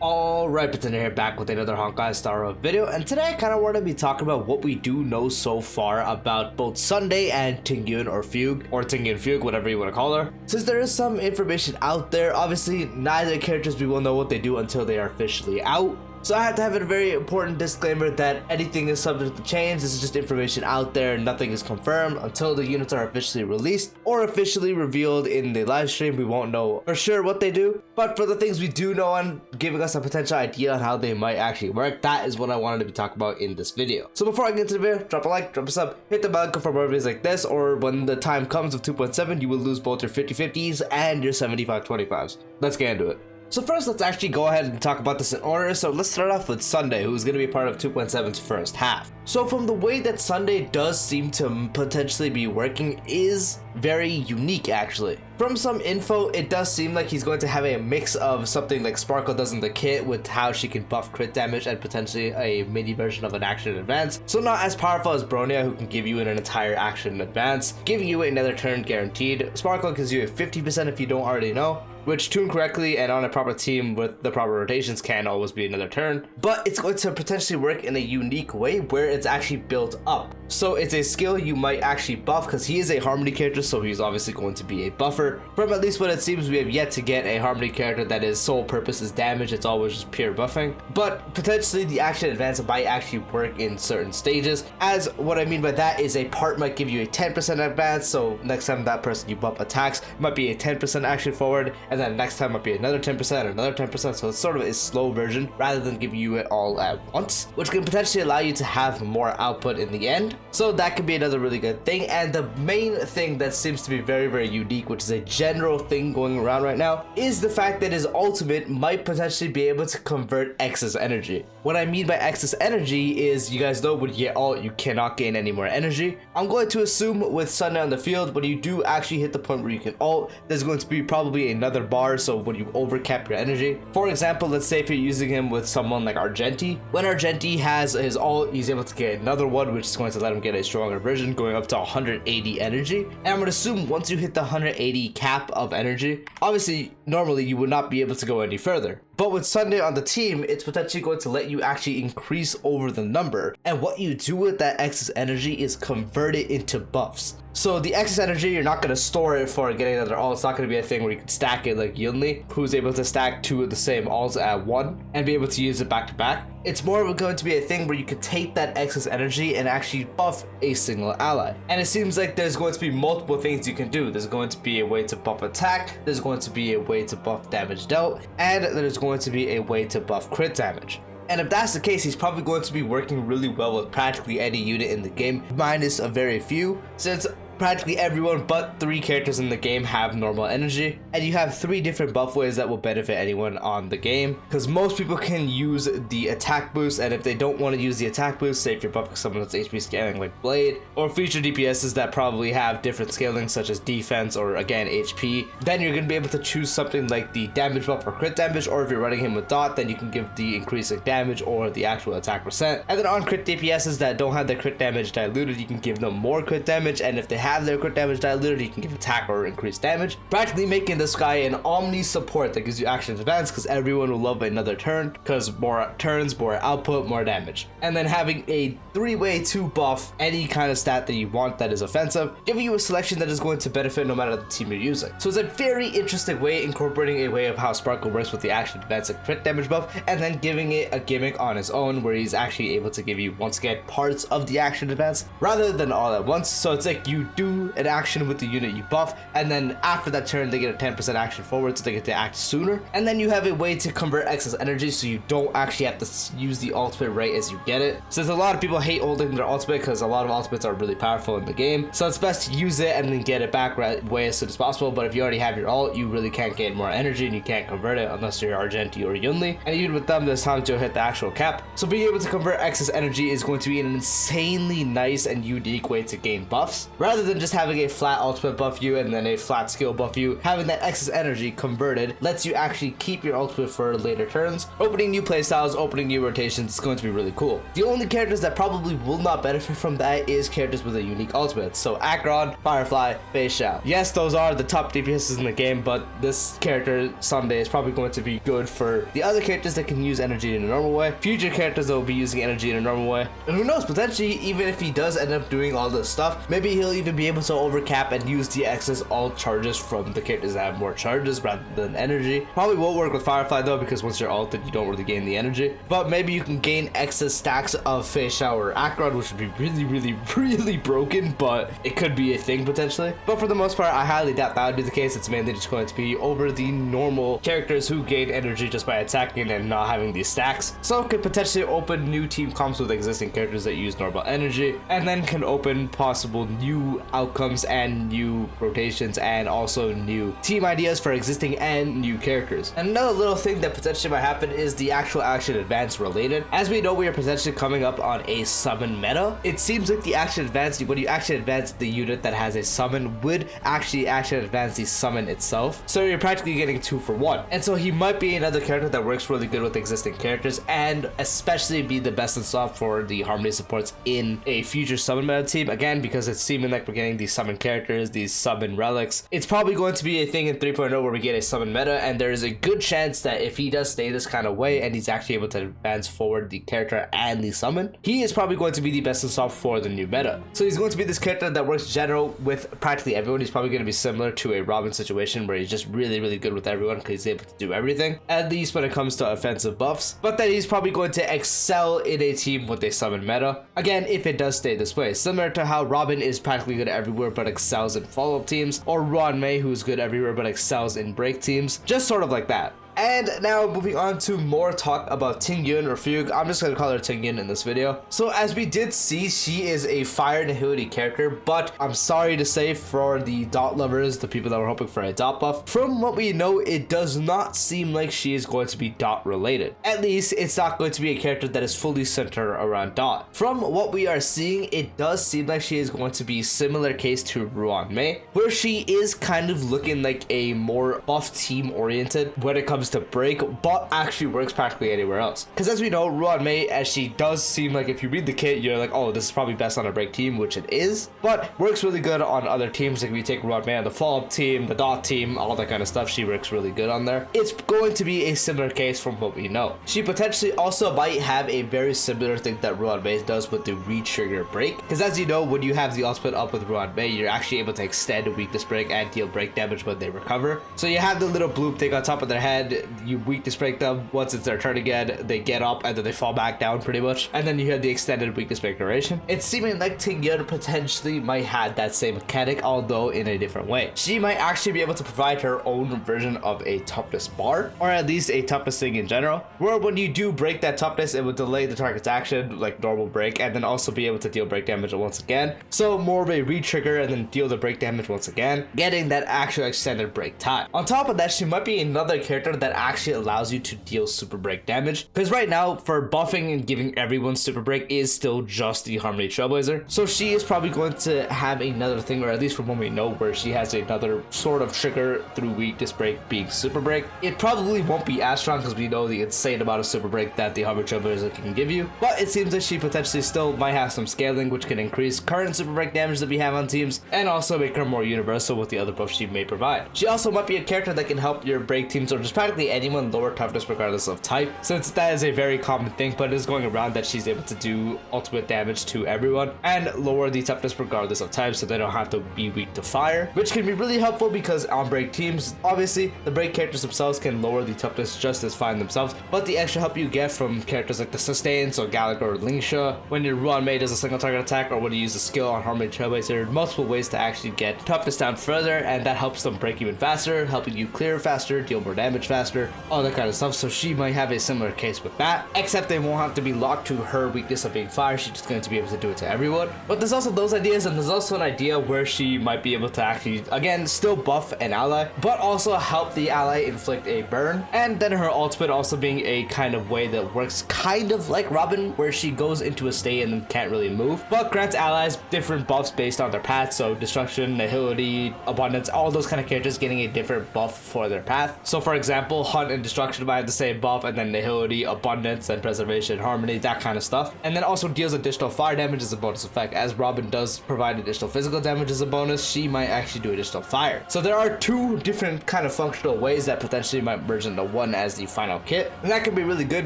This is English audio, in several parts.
Alright, Pretender here, back with another Honkai Star Road video, and today I kind of want to be talking about what we do know so far about both Sunday and Tingyun or Fugue, or Tingyun Fugue, whatever you want to call her. Since there is some information out there, obviously neither characters we will know what they do until they are officially out. So I have to have a very important disclaimer that anything is subject to change. This is just information out there, nothing is confirmed until the units are officially released or officially revealed in the live stream. We won't know for sure what they do, but for the things we do know and giving us a potential idea on how they might actually work, that is what I wanted to be talking about in this video. So before I get into the video, drop a like, drop a sub, hit the bell for more videos like this, or when the time comes of 2.7, you will lose both your 50/50s and your 75/25s. Let's get into it. So first, let's actually go ahead and talk about this in order. So let's start off with Sunday, who's going to be part of 2.7's first half. So from the way that Sunday does seem to potentially be working is very unique actually. From some info, it does seem like he's going to have a mix of something like Sparkle does in the kit with how she can buff crit damage and potentially a mini version of an action advance. So not as powerful as Bronya, who can give you an entire action advance, giving you another turn guaranteed. Sparkle gives you a 50% if you don't already know, which tuned correctly and on a proper team with the proper rotations can always be another turn. But it's going to potentially work in a unique way where it's actually built up. So it's a skill you might actually buff because he is a Harmony character, so he's obviously going to be a buffer. From at least what it seems, we have yet to get a Harmony character that his sole purpose is damage. It's always just pure buffing. But potentially the action advance might actually work in certain stages. As what I mean by that is a part might give you a 10% advance, so next time that person you buff attacks might be a 10% action forward, and then next time might be another 10%, another 10%, so it's sort of a slow version rather than giving you it all at once, which can potentially allow you to have more output in the end. So that could be another really good thing. And the main thing that seems to be very, very unique, which is a general thing going around right now, is the fact that his ultimate might potentially be able to convert excess energy. What I mean by excess energy is, you guys know when you get ult, you cannot gain any more energy. I'm going to assume with Sunday on the field, when you do actually hit the point where you can ult, there's going to be probably another bar, so when you overcap your energy. For example, let's say if you're using him with someone like Argenti, when Argenti has his ult, he's able to get another one, which is going to let him get a stronger version, going up to 180 energy. And I'm going to assume once you hit the 180 cap of energy, obviously normally you would not be able to go any further. But with Sunday on the team, it's potentially going to let you actually increase over the number. And what you do with that excess energy is convert it into buffs. So the excess energy, you're not going to store it for getting another ult. It's not going to be a thing where you can stack it like Yunli, who's able to stack two of the same ults at one and be able to use it back to back. It's more going to be a thing where you could take that excess energy and actually buff a single ally. And it seems like there's going to be multiple things you can do. There's going to be a way to buff attack, there's going to be a way to buff damage dealt, and there's going to be a way to buff crit damage. And if that's the case, he's probably going to be working really well with practically any unit in the game, minus a very few, since practically everyone but 3 characters in the game have normal energy, and you have 3 different buff ways that will benefit anyone on the game, because most people can use the attack boost, and if they don't want to use the attack boost, say if you're buffing someone that's HP scaling like Blade, or future DPSs that probably have different scaling such as defense or again HP, then you're going to be able to choose something like the damage buff or crit damage, or if you're running him with dot, then you can give the increasing damage or the actual attack percent. And then on crit DPSs that don't have their crit damage diluted, you can give them more crit damage, and if they have their crit damage diluted, you can give attack or increased damage, practically making this guy an omni support that gives you action advance, because everyone will love another turn, because more turns, more output, more damage. And then having a 3-way to buff any kind of stat that you want that is offensive, giving you a selection that is going to benefit no matter the team you're using. So it's a very interesting way, incorporating a way of how Sparkle works with the action advance and crit damage buff, and then giving it a gimmick on his own where he's actually able to give you, once again, parts of the action advance rather than all at once. So it's like you do an action with the unit you buff, and then after that turn they get a 10% action forward, so they get to act sooner. And then you have a way to convert excess energy, so you don't actually have to use the ultimate right as you get it, since a lot of people hate holding their ultimate because a lot of ultimates are really powerful in the game. So it's best to use it and then get it back right away as soon as possible. But if you already have your ult, you really can't gain more energy and you can't convert it unless you're Argenti or Yunli, and even with them there's time to hit the actual cap. So being able to convert excess energy is going to be an insanely nice and unique way to gain buffs, rather rather than just having a flat ultimate buff you and then a flat skill buff you, having that excess energy converted lets you actually keep your ultimate for later turns, opening new playstyles, opening new rotations. It's going to be really cool. The only characters that probably will not benefit from that is characters with a unique ultimate. So Acheron, Firefly, Feixiao. Yes, those are the top DPSs in the game, but this character, Sunday, is probably going to be good for the other characters that can use energy in a normal way, future characters that will be using energy in a normal way, and who knows, potentially even if he does end up doing all this stuff, maybe he'll even be able to overcap and use the excess alt charges from the characters that have more charges rather than energy. Probably won't work with Firefly though, because once you're alted you don't really gain the energy, but maybe you can gain excess stacks of Feixiao or Acheron, which would be really broken, but it could be a thing potentially. But for the most part, I highly doubt that would be the case. It's mainly just going to be over the normal characters who gain energy just by attacking and not having these stacks. So it could potentially open new team comps with existing characters that use normal energy, and then can open possible new outcomes and new rotations and also new team ideas for existing and new characters. And another little thing that potentially might happen is the actual action advance related. As we know, we are potentially coming up on a summon meta. It seems like the action advance, when you action advance the unit that has a summon, would actually action advance the summon itself. So you're practically getting 2 for 1. And so he might be another character that works really good with existing characters, and especially be the best in slot for the Harmony supports in a future summon meta team. Again, because it's seeming like we're getting these summon characters, these summon relics. It's probably going to be a thing in 3.0 where we get a summon meta, and there is a good chance that if he does stay this kind of way and he's actually able to advance forward the character and the summon, he is probably going to be the best in slot for the new meta. So he's going to be this character that works general with practically everyone. He's probably going to be similar to a Robin situation where he's just really good with everyone because he's able to do everything, at least when it comes to offensive buffs, but then he's probably going to excel in a team with a summon meta. Again, if it does stay this way, similar to how Robin is practically good everywhere but excels in follow-up teams, or Ron May, who's good everywhere but excels in break teams, just sort of like that. And now moving on to more talk about Tingyun or Fugue. I'm just going to call her Tingyun in this video. So as we did see, she is a fire nihility character, but I'm sorry to say for the dot lovers, the people that were hoping for a dot buff, from what we know, it does not seem like she is going to be dot related. At least it's not going to be a character that is fully centered around dot. From what we are seeing, it does seem like she is going to be similar case to Ruan Mei, where she is kind of looking like a more buff team oriented when it comes to break, but actually works practically anywhere else. Because as we know, Ruan Mei, as she does seem like, if you read the kit, you're like, oh, this is probably best on a break team, which it is, but works really good on other teams. Like if you take Ruan Mei on the follow-up team, the dot team, all that kind of stuff, she works really good on there. It's going to be a similar case from what we know. She potentially also might have a very similar thing that Ruan Mei does with the re-trigger break, because as you know, when you have the ultimate up with Ruan Mei, you're actually able to extend a weakness break and deal break damage when they recover. So you have the little bloop thing on top of their head, you weakness break them. Once it's their turn again, they get up and then they fall back down pretty much, and then you have the extended weakness break duration. It's seeming like Tingyun potentially might have that same mechanic, although in a different way. She might actually be able to provide her own version of a toughness bar, or at least a toughness thing in general, where when you do break that toughness, it would delay the target's action like normal break, and then also be able to deal break damage once again. So more of a re-trigger and then deal the break damage once again, getting that actual extended break time. On top of that, she might be another character that actually allows you to deal super break damage, because right now for buffing and giving everyone super break is still just the Harmony Trailblazer. So she is probably going to have another thing, or at least from what we know, where she has another sort of trigger through weakness break being super break. It probably won't be as strong because we know the insane amount of super break that the Harmony Trailblazer can give you, but it seems like she potentially still might have some scaling, which can increase current super break damage that we have on teams and also make her more universal with the other buffs she may provide. She also might be a character that can help your break teams or just practically anyone lower toughness regardless of type, since that is a very common thing, but it is going around that she's able to do ultimate damage to everyone and lower the toughness regardless of type, so they don't have to be weak to fire, which can be really helpful because on break teams, obviously the break characters themselves can lower the toughness just as fine themselves, but the extra help you get from characters like the sustain, so Gallagher or Lingsha, when your Ruan Mei does a single target attack, or when you use a skill on Harmony Trailblazer, there are multiple ways to actually get toughness down further, and that helps them break even faster, helping you clear faster, deal more damage faster, faster, all that kind of stuff. So she might have a similar case with that, except they won't have to be locked to her weakness of being fire. She's just going to be able to do it to everyone. But there's also those ideas, and there's also an idea where she might be able to actually, again, still buff an ally, but also help the ally inflict a burn. And then her ultimate also being a kind of way that works kind of like Robin, where she goes into a state and then can't really move, but grants allies different buffs based on their path. So destruction, nihility, abundance, all those kind of characters getting a different buff for their path. So for example, hunt and destruction might have the same buff, and then nihility, abundance, and preservation, harmony, that kind of stuff. And then also deals additional fire damage as a bonus effect. As Robin does provide additional physical damage as a bonus, she might actually do additional fire. So there are two different kind of functional ways that potentially might merge into one as the final kit, and that can be really good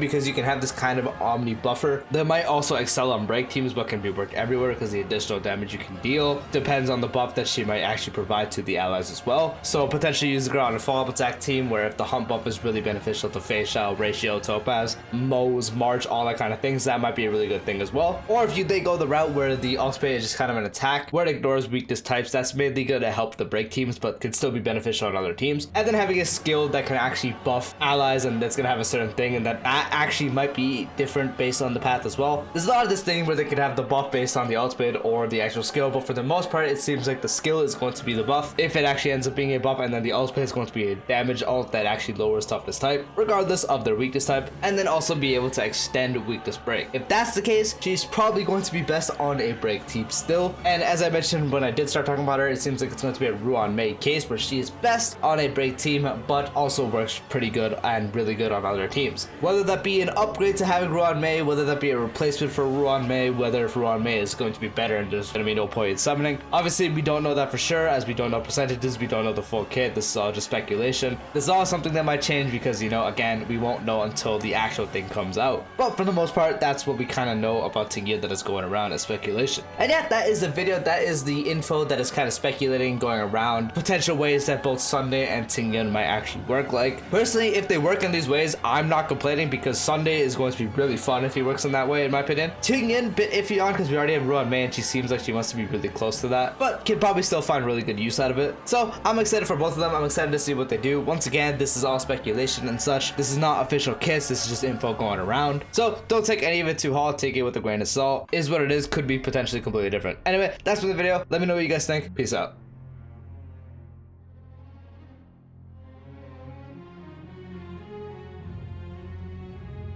because you can have this kind of omni buffer that might also excel on break teams, but can be worked everywhere because the additional damage you can deal depends on the buff that she might actually provide to the allies as well. So potentially use her on a follow-up attack team where if the hunt buff is really beneficial to Feixiao, Ratio, Topaz, Mo's, March, all that kind of things, that might be a really good thing as well. Or if they go the route where the ultimate is just kind of an attack where it ignores weakness types, that's mainly going to help the break teams but can still be beneficial on other teams. And then having a skill that can actually buff allies and that's going to have a certain thing, and that actually might be different based on the path as well. There's a lot of this thing where they could have the buff based on the ultimate or the actual skill, but for the most part it seems like the skill is going to be the buff if it actually ends up being a buff, and then the ultimate is going to be a damage ult that actually lowers toughness type regardless of their weakness type, and then also be able to extend weakness break. If that's the case, she's probably going to be best on a break team still. And as I mentioned when I did start talking about her, it seems like it's going to be a Ruan Mei case where she is best on a break team but also works pretty good and really good on other teams. Whether that be an upgrade to having Ruan Mei, whether that be a replacement for Ruan Mei, whether if Ruan Mei is going to be better and there's going to be no point in summoning. Obviously we don't know that for sure, as we don't know percentages, we don't know the full kit. This is all just speculation. This is all something that might change because, you know, again, we won't know until the actual thing comes out. But for the most part, that's what we kind of know about Tingyun that is going around as speculation. And yeah, that is the video. That is the info that is kind of speculating, going around potential ways that both Sunday and Tingyun might actually work. Like, personally, if they work in these ways, I'm not complaining because Sunday is going to be really fun if he works in that way, in my opinion. Tingyun, bit iffy on because we already have Ruan Mei and she seems like she wants to be really close to that, but can probably still find really good use out of it. So I'm excited for both of them. I'm excited to see what they do. Once again, this is all speculation and such. This is not official kits. This is just info going around. So don't take any of it too hard. Take it with a grain of salt. Is what it is. Could be potentially completely different. Anyway, that's for the video. Let me know what you guys think. Peace out.